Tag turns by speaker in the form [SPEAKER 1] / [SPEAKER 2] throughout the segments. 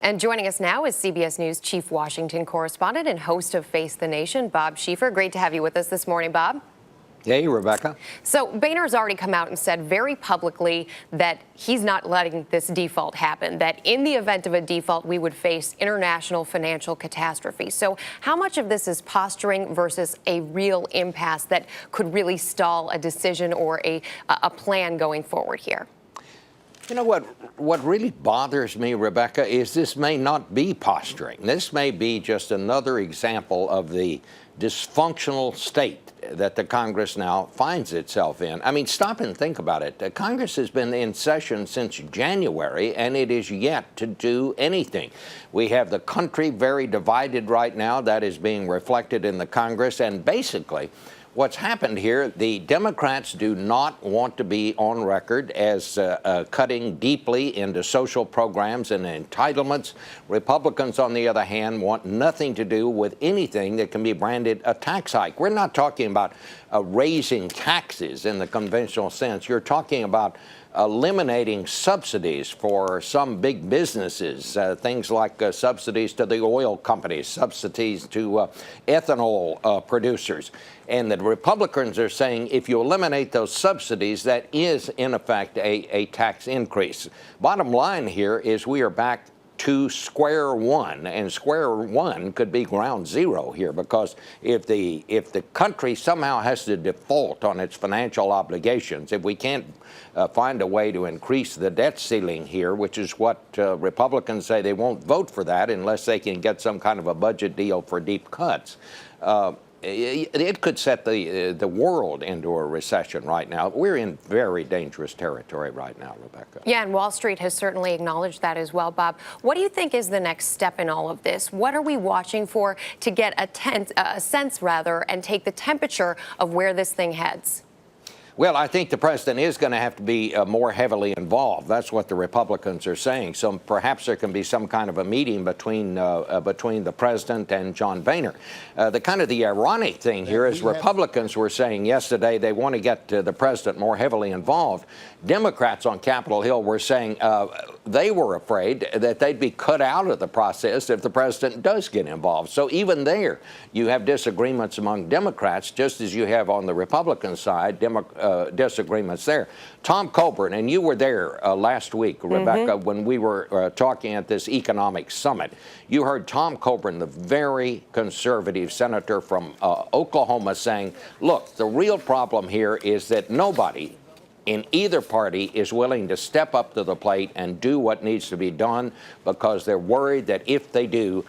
[SPEAKER 1] And joining us now is CBS News Chief Washington Correspondent and host of Face the Nation, Bob Schieffer. Great to have you with us this morning, Bob.
[SPEAKER 2] Hey, Rebecca.
[SPEAKER 1] So Boehner's already come out and said very publicly that he's not letting this default happen, that in the event of a default, we would face international financial catastrophe. So how much of this is posturing versus a real impasse that could really stall a decision or a plan going forward here?
[SPEAKER 2] You know what really bothers me, Rebecca, is this may not be posturing. This may be just another example of the dysfunctional state that the Congress now finds itself in. I mean, stop and think about it. Congress has been in session since January, and it is yet to do anything. We have the country very divided right now. That is being reflected in the Congress, and basically, what's happened here, the Democrats do not want to be on record as cutting deeply into social programs and entitlements. Republicans, on the other hand, want nothing to do with anything that can be branded a tax hike. We're not talking about raising taxes in the conventional sense. You're talking about eliminating subsidies for some big businesses, things like subsidies to the oil companies, subsidies to ethanol producers. And the Republicans are saying if you eliminate those subsidies, that is, in effect, a tax increase. Bottom line here is we are back to square one, and square one could be ground zero here, because if the country somehow has to default on its financial obligations, if we can't find a way to increase the debt ceiling here, which is what Republicans say, they won't vote for that unless they can get some kind of a budget deal for deep cuts. It could set the world into a recession right now. We're in very dangerous territory right now, Rebecca.
[SPEAKER 1] Yeah, and Wall Street has certainly acknowledged that as well, Bob. What do you think is the next step in all of this? What are we watching for to get a sense, and take the temperature of where this thing heads?
[SPEAKER 2] Well, I think the president is going to have to be more heavily involved. That's what the Republicans are saying. So perhaps there can be some kind of a meeting between the president and John Boehner. The ironic thing here is Republicans were saying yesterday they want to get the president more heavily involved. Democrats on Capitol Hill were saying they were afraid that they'd be cut out of the process if the president does get involved. So even there, you have disagreements among Democrats, just as you have on the Republican side, disagreements there. Tom Coburn, and you were there last week, Rebecca, when we were talking at this economic summit. You heard Tom Coburn, the very conservative senator from Oklahoma, saying, look, the real problem here is that nobody in either party is willing to step up to the plate and do what needs to be done, because they're worried that if they do,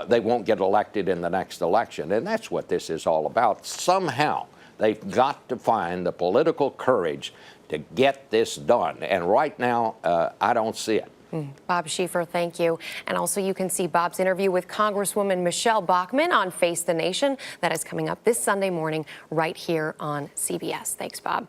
[SPEAKER 2] they won't get elected in the next election. And that's what this is all about. Somehow, they've got to find the political courage to get this done. And right now, I don't see it.
[SPEAKER 1] Bob Schieffer, thank you. And also you can see Bob's interview with Congresswoman Michelle Bachmann on Face the Nation. That is coming up this Sunday morning right here on CBS. Thanks, Bob.